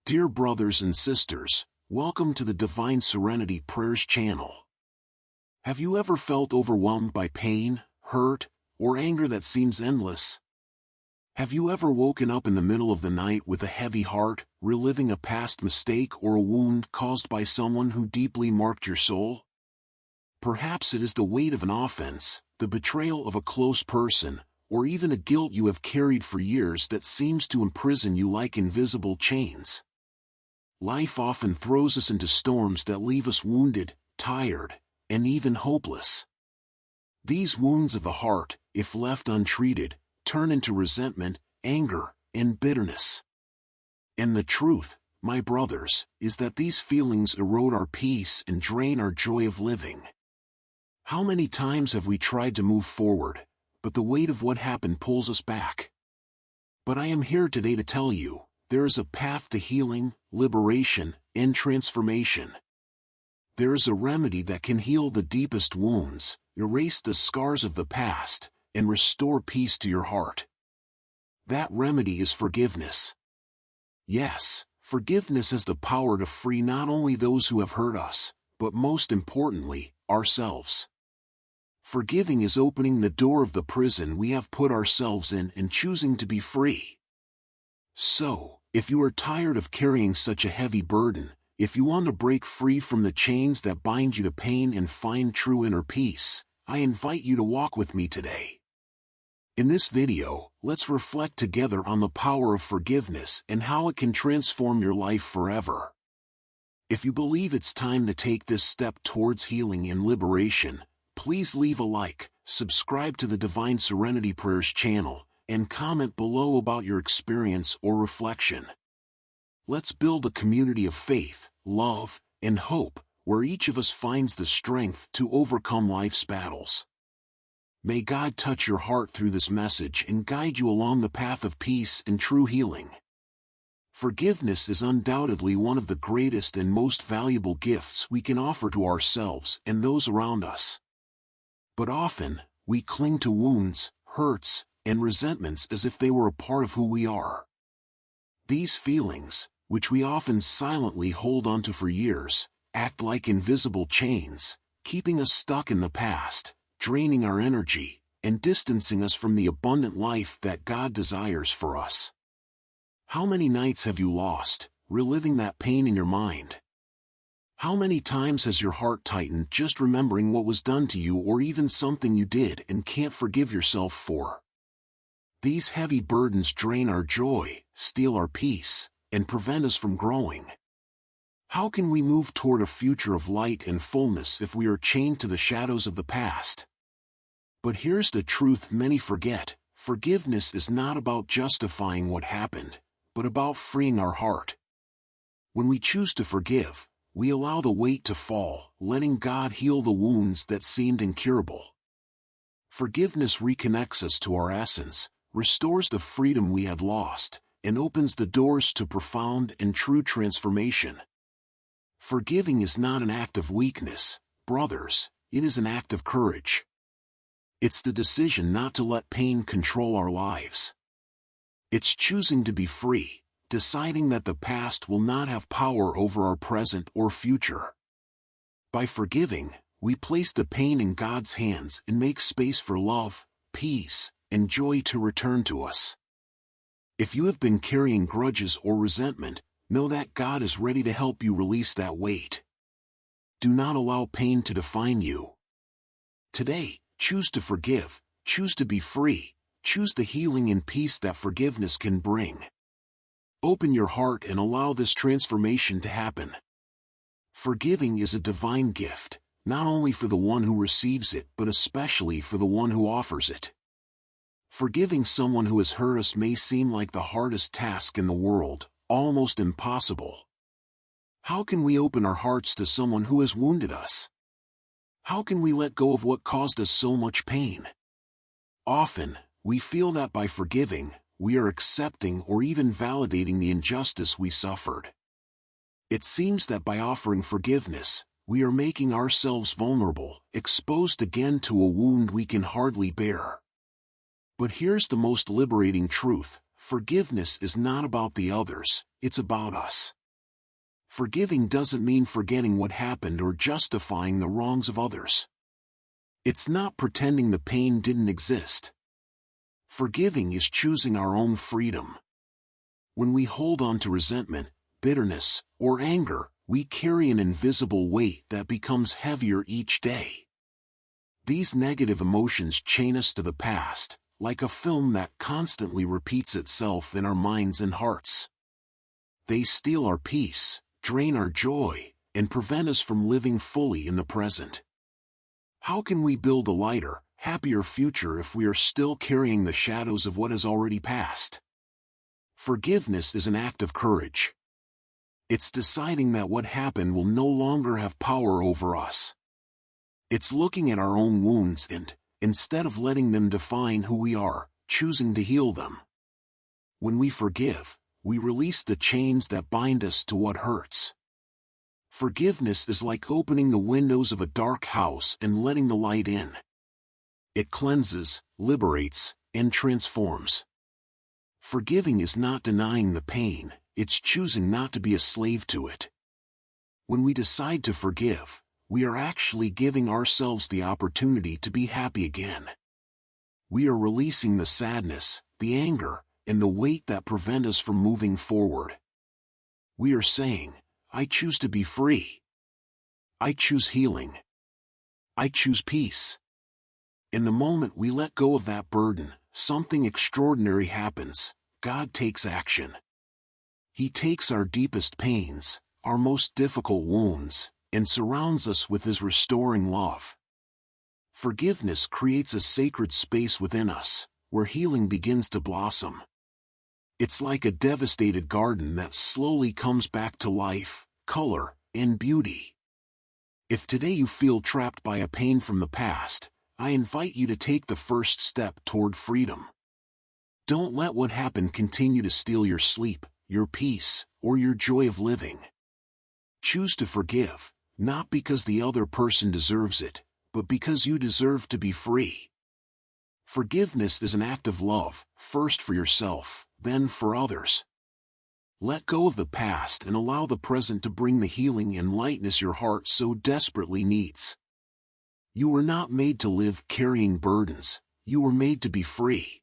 Dear brothers and sisters, welcome to the Divine Serenity Prayers channel. Have you ever felt overwhelmed by pain, hurt, or anger that seems endless? Have you ever woken up in the middle of the night with a heavy heart, reliving a past mistake or a wound caused by someone who deeply marked your soul? Perhaps it is the weight of an offense, the betrayal of a close person, or even a guilt you have carried for years that seems to imprison you like invisible chains. Life often throws us into storms that leave us wounded, tired, and even hopeless. These wounds of the heart, if left untreated, turn into resentment, anger, and bitterness. And the truth, my brothers, is that these feelings erode our peace and drain our joy of living. How many times have we tried to move forward, but the weight of what happened pulls us back? But I am here today to tell you, there is a path to healing, liberation, and transformation. There is a remedy that can heal the deepest wounds, erase the scars of the past, and restore peace to your heart. That remedy is forgiveness. Yes, forgiveness has the power to free not only those who have hurt us, but most importantly, ourselves. Forgiving is opening the door of the prison we have put ourselves in and choosing to be free. So, if you are tired of carrying such a heavy burden, if you want to break free from the chains that bind you to pain and find true inner peace, I invite you to walk with me today. In this video, let's reflect together on the power of forgiveness and how it can transform your life forever. If you believe it's time to take this step towards healing and liberation, please leave a like, subscribe to the Divine Serenity Prayers channel, and comment below about your experience or reflection. Let's build a community of faith, love, and hope, where each of us finds the strength to overcome life's battles. May God touch your heart through this message and guide you along the path of peace and true healing. Forgiveness is undoubtedly one of the greatest and most valuable gifts we can offer to ourselves and those around us. But often, we cling to wounds, hurts, and resentments as if they were a part of who we are. These feelings, which we often silently hold onto for years, act like invisible chains, keeping us stuck in the past, draining our energy, and distancing us from the abundant life that God desires for us. How many nights have you lost, reliving that pain in your mind? How many times has your heart tightened just remembering what was done to you or even something you did and can't forgive yourself for? These heavy burdens drain our joy, steal our peace, and prevent us from growing. How can we move toward a future of light and fullness if we are chained to the shadows of the past? But here's the truth many forget: forgiveness is not about justifying what happened, but about freeing our heart. When we choose to forgive, we allow the weight to fall, letting God heal the wounds that seemed incurable. Forgiveness reconnects us to our essence, restores the freedom we had lost, and opens the doors to profound and true transformation. Forgiving is not an act of weakness, brothers, it is an act of courage. It's the decision not to let pain control our lives. It's choosing to be free, deciding that the past will not have power over our present or future. By forgiving, we place the pain in God's hands and make space for love, peace, and joy to return to us. If you have been carrying grudges or resentment, know that God is ready to help you release that weight. Do not allow pain to define you. Today, choose to forgive, choose to be free, choose the healing and peace that forgiveness can bring. Open your heart and allow this transformation to happen. Forgiving is a divine gift, not only for the one who receives it but especially for the one who offers it. Forgiving someone who has hurt us may seem like the hardest task in the world, almost impossible. How can we open our hearts to someone who has wounded us? How can we let go of what caused us so much pain? Often, we feel that by forgiving, we are accepting or even validating the injustice we suffered. It seems that by offering forgiveness, we are making ourselves vulnerable, exposed again to a wound we can hardly bear. But here's the most liberating truth: forgiveness is not about the others, it's about us. Forgiving doesn't mean forgetting what happened or justifying the wrongs of others. It's not pretending the pain didn't exist. Forgiving is choosing our own freedom. When we hold on to resentment, bitterness, or anger, we carry an invisible weight that becomes heavier each day. These negative emotions chain us to the past, like a film that constantly repeats itself in our minds and hearts. They steal our peace, drain our joy, and prevent us from living fully in the present. How can we build a lighter, happier future if we are still carrying the shadows of what has already passed? Forgiveness is an act of courage. It's deciding that what happened will no longer have power over us. It's looking at our own wounds and, instead of letting them define who we are, choosing to heal them. When we forgive, we release the chains that bind us to what hurts. Forgiveness is like opening the windows of a dark house and letting the light in. It cleanses, liberates, and transforms. Forgiving is not denying the pain, it's choosing not to be a slave to it. When we decide to forgive, we are actually giving ourselves the opportunity to be happy again. We are releasing the sadness, the anger, and the weight that prevent us from moving forward. We are saying, I choose to be free. I choose healing. I choose peace. In the moment we let go of that burden, something extraordinary happens. God takes action. He takes our deepest pains, our most difficult wounds, and surrounds us with His restoring love. Forgiveness creates a sacred space within us, where healing begins to blossom. It's like a devastated garden that slowly comes back to life, color, and beauty. If today you feel trapped by a pain from the past, I invite you to take the first step toward freedom. Don't let what happened continue to steal your sleep, your peace, or your joy of living. Choose to forgive, not because the other person deserves it, but because you deserve to be free. Forgiveness is an act of love, first for yourself, then for others. Let go of the past and allow the present to bring the healing and lightness your heart so desperately needs. You were not made to live carrying burdens, you were made to be free.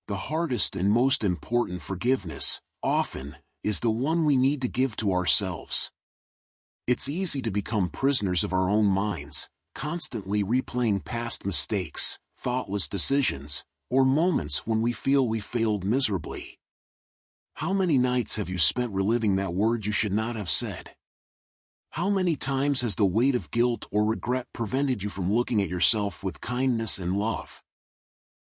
The hardest and most important forgiveness, often, is the one we need to give to ourselves. It's easy to become prisoners of our own minds, constantly replaying past mistakes, thoughtless decisions, or moments when we feel we failed miserably. How many nights have you spent reliving that word you should not have said? How many times has the weight of guilt or regret prevented you from looking at yourself with kindness and love?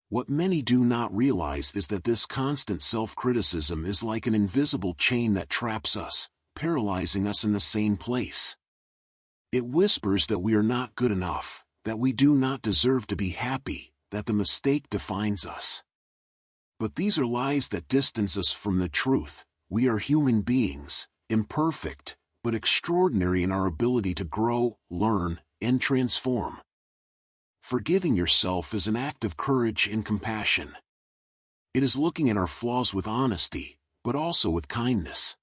What many do not realize is that this constant self-criticism is like an invisible chain that traps us, paralyzing us in the same place. It whispers that we are not good enough, that we do not deserve to be happy, that the mistake defines us. But these are lies that distance us from the truth. We are human beings, imperfect, but extraordinary in our ability to grow, learn, and transform. Forgiving yourself is an act of courage and compassion. It is looking at our flaws with honesty, but also with kindness.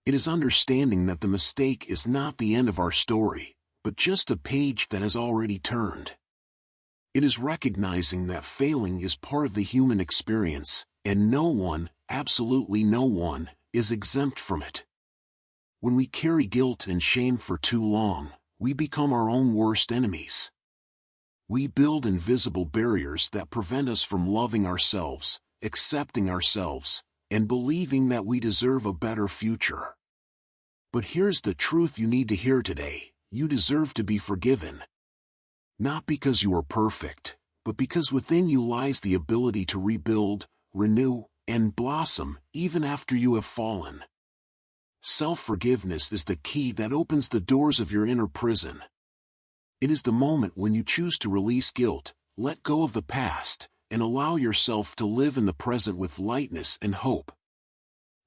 It is understanding that the mistake is not the end of our story, but just a page that has already turned. It is recognizing that failing is part of the human experience, and no one, absolutely no one, is exempt from it. When we carry guilt and shame for too long, we become our own worst enemies. We build invisible barriers that prevent us from loving ourselves, accepting ourselves, and believing that we deserve a better future. But here's the truth you need to hear today: you deserve to be forgiven. Not because you are perfect, but because within you lies the ability to rebuild, renew, and blossom even after you have fallen. Self-forgiveness is the key that opens the doors of your inner prison. It is the moment when you choose to release guilt, let go of the past, and allow yourself to live in the present with lightness and hope.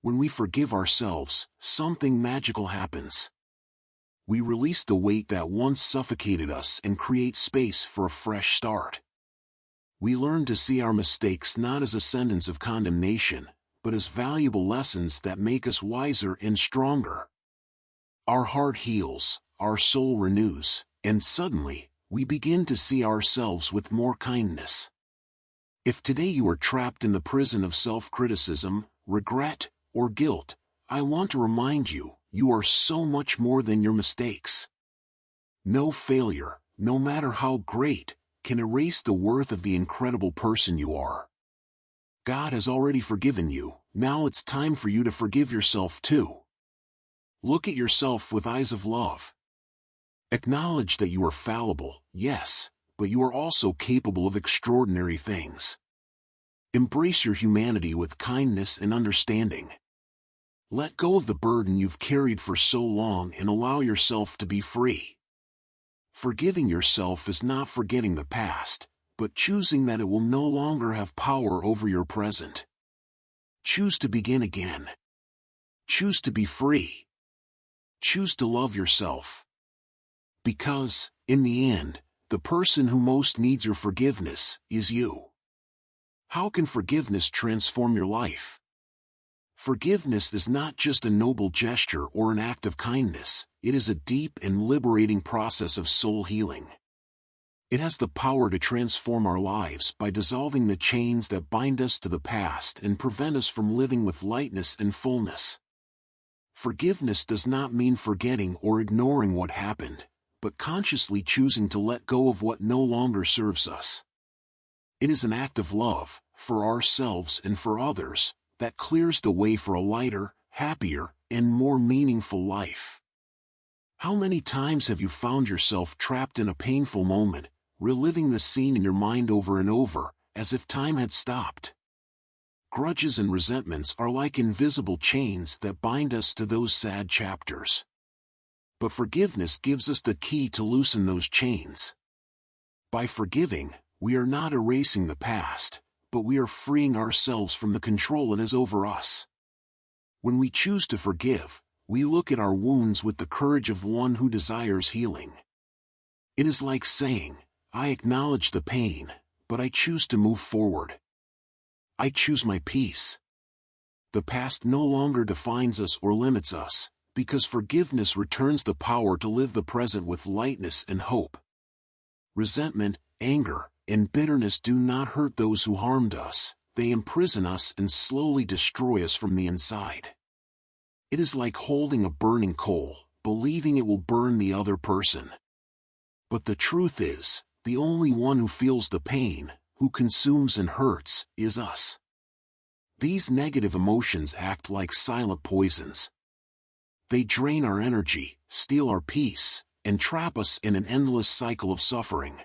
When we forgive ourselves, something magical happens. We release the weight that once suffocated us and create space for a fresh start. We learn to see our mistakes not as a sentence of condemnation, but as valuable lessons that make us wiser and stronger. Our heart heals, our soul renews, and suddenly, we begin to see ourselves with more kindness. If today you are trapped in the prison of self-criticism, regret, or guilt, I want to remind you, you are so much more than your mistakes. No failure, no matter how great, can erase the worth of the incredible person you are. God has already forgiven you, now it's time for you to forgive yourself too. Look at yourself with eyes of love. Acknowledge that you are fallible, yes, but you are also capable of extraordinary things. Embrace your humanity with kindness and understanding. Let go of the burden you've carried for so long and allow yourself to be free. Forgiving yourself is not forgetting the past, but choosing that it will no longer have power over your present. Choose to begin again. Choose to be free. Choose to love yourself. Because, in the end, the person who most needs your forgiveness is you. How can forgiveness transform your life? Forgiveness is not just a noble gesture or an act of kindness, it is a deep and liberating process of soul healing. It has the power to transform our lives by dissolving the chains that bind us to the past and prevent us from living with lightness and fullness. Forgiveness does not mean forgetting or ignoring what happened, but consciously choosing to let go of what no longer serves us. It is an act of love, for ourselves and for others, that clears the way for a lighter, happier, and more meaningful life. How many times have you found yourself trapped in a painful moment, reliving the scene in your mind over and over, as if time had stopped? Grudges and resentments are like invisible chains that bind us to those sad chapters. But forgiveness gives us the key to loosen those chains. By forgiving, we are not erasing the past, but we are freeing ourselves from the control it has over us. When we choose to forgive, we look at our wounds with the courage of one who desires healing. It is like saying, I acknowledge the pain, but I choose to move forward. I choose my peace. The past no longer defines us or limits us, because forgiveness returns the power to live the present with lightness and hope. Resentment, anger, and bitterness do not hurt those who harmed us, they imprison us and slowly destroy us from the inside. It is like holding a burning coal, believing it will burn the other person. But the truth is, the only one who feels the pain, who consumes and hurts, is us. These negative emotions act like silent poisons. They drain our energy, steal our peace, and trap us in an endless cycle of suffering.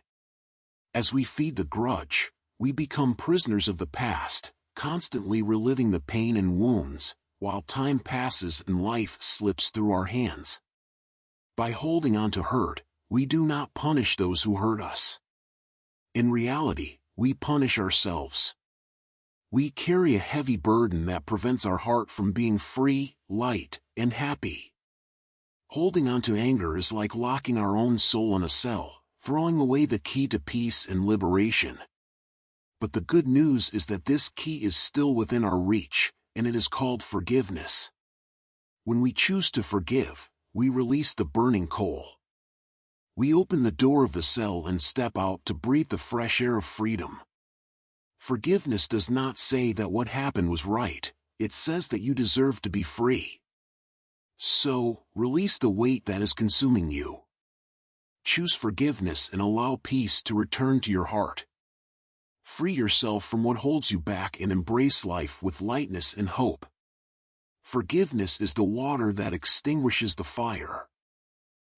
As we feed the grudge, we become prisoners of the past, constantly reliving the pain and wounds, while time passes and life slips through our hands. By holding on to hurt, we do not punish those who hurt us. In reality, we punish ourselves. We carry a heavy burden that prevents our heart from being free, light, and happy. Holding on to anger is like locking our own soul in a cell, throwing away the key to peace and liberation. But the good news is that this key is still within our reach, and it is called forgiveness. When we choose to forgive, we release the burning coal. We open the door of the cell and step out to breathe the fresh air of freedom. Forgiveness does not say that what happened was right, it says that you deserve to be free. So, release the weight that is consuming you. Choose forgiveness and allow peace to return to your heart. Free yourself from what holds you back and embrace life with lightness and hope. Forgiveness is the water that extinguishes the fire.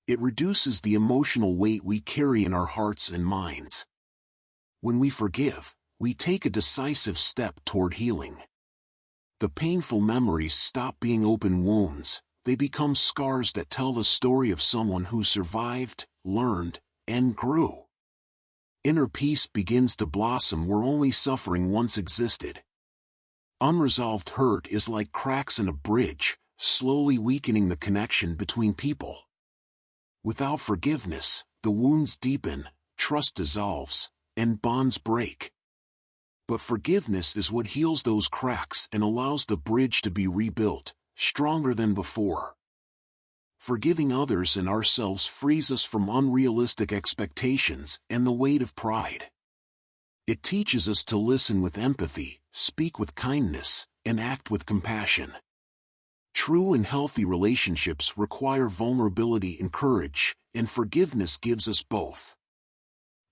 It reduces the emotional weight we carry in our hearts and minds. When we forgive, we take a decisive step toward healing. The painful memories stop being open wounds, they become scars that tell the story of someone who survived, learned, and grew. Inner peace begins to blossom where only suffering once existed. Unresolved hurt is like cracks in a bridge, slowly weakening the connection between people. Without forgiveness, the wounds deepen, trust dissolves, and bonds break. But forgiveness is what heals those cracks and allows the bridge to be rebuilt, stronger than before. Forgiving others and ourselves frees us from unrealistic expectations and the weight of pride. It teaches us to listen with empathy, speak with kindness, and act with compassion. True and healthy relationships require vulnerability and courage, and forgiveness gives us both.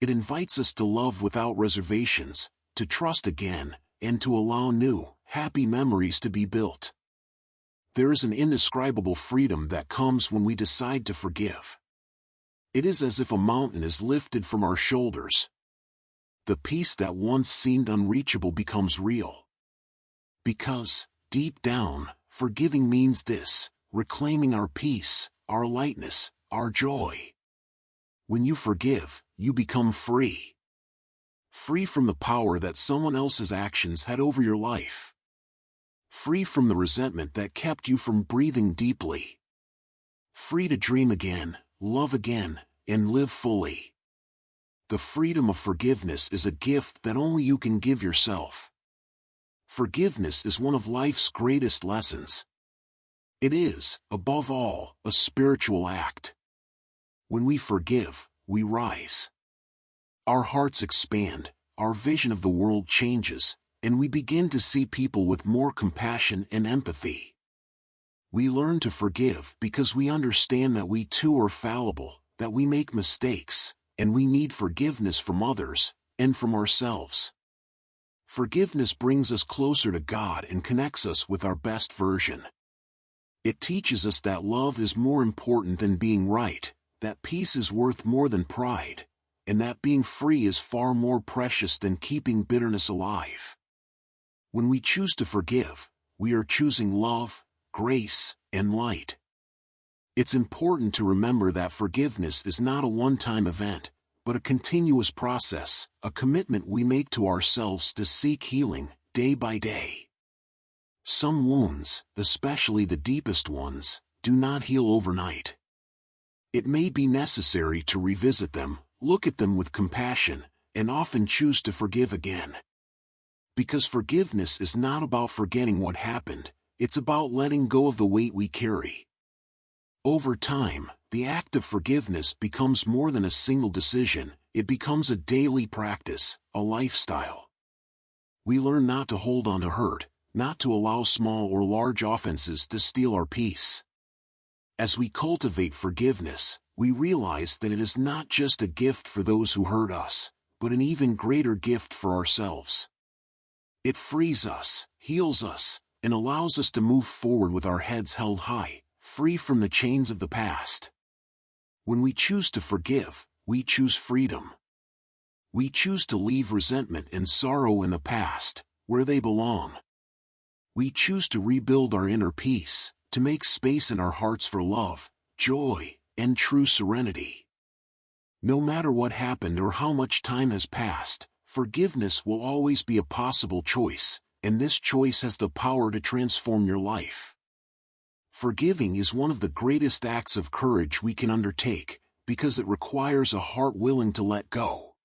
It invites us to love without reservations, to trust again, and to allow new, happy memories to be built. There is an indescribable freedom that comes when we decide to forgive. It is as if a mountain is lifted from our shoulders. The peace that once seemed unreachable becomes real. Because, deep down, forgiving means this: reclaiming our peace, our lightness, our joy. When you forgive, you become free. Free from the power that someone else's actions had over your life. Free from the resentment that kept you from breathing deeply. Free to dream again, love again, and live fully. The freedom of forgiveness is a gift that only you can give yourself. Forgiveness is one of life's greatest lessons. It is, above all, a spiritual act. When we forgive, we rise. Our hearts expand, our vision of the world changes, and we begin to see people with more compassion and empathy. We learn to forgive because we understand that we too are fallible, that we make mistakes, and we need forgiveness from others, and from ourselves. Forgiveness brings us closer to God and connects us with our best version. It teaches us that love is more important than being right, that peace is worth more than pride, and that being free is far more precious than keeping bitterness alive. When we choose to forgive, we are choosing love, grace, and light. It's important to remember that forgiveness is not a one-time event, but a continuous process, a commitment we make to ourselves to seek healing, day by day. Some wounds, especially the deepest ones, do not heal overnight. It may be necessary to revisit them, look at them with compassion, and often choose to forgive again. Because forgiveness is not about forgetting what happened, it's about letting go of the weight we carry. Over time, the act of forgiveness becomes more than a single decision, it becomes a daily practice, a lifestyle. We learn not to hold on to hurt, not to allow small or large offenses to steal our peace. As we cultivate forgiveness, we realize that it is not just a gift for those who hurt us, but an even greater gift for ourselves. It frees us, heals us, and allows us to move forward with our heads held high, free from the chains of the past. When we choose to forgive, we choose freedom. We choose to leave resentment and sorrow in the past, where they belong. We choose to rebuild our inner peace, to make space in our hearts for love, joy, and true serenity. No matter what happened or how much time has passed, forgiveness will always be a possible choice, and this choice has the power to transform your life. Forgiving is one of the greatest acts of courage we can undertake, because it requires a heart willing to let go.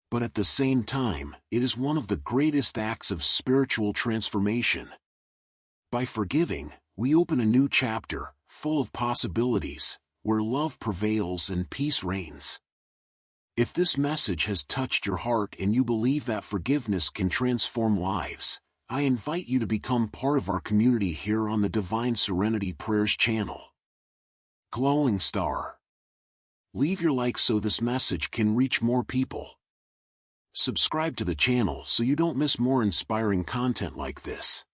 But at the same time, it is one of the greatest acts of spiritual transformation. By forgiving, we open a new chapter, full of possibilities, where love prevails and peace reigns. If this message has touched your heart and you believe that forgiveness can transform lives, I invite you to become part of our community here on the Divine Serenity Prayers channel. Glowing Star. Leave your like so this message can reach more people. Subscribe to the channel so you don't miss more inspiring content like this.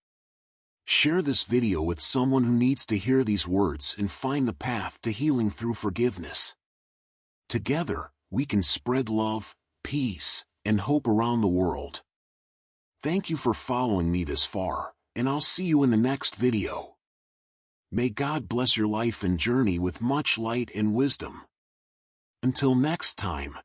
Share this video with someone who needs to hear these words and find the path to healing through forgiveness. Together, we can spread love, peace, and hope around the world. Thank you for following me this far, and I'll see you in the next video. May God bless your life and journey with much light and wisdom. Until next time.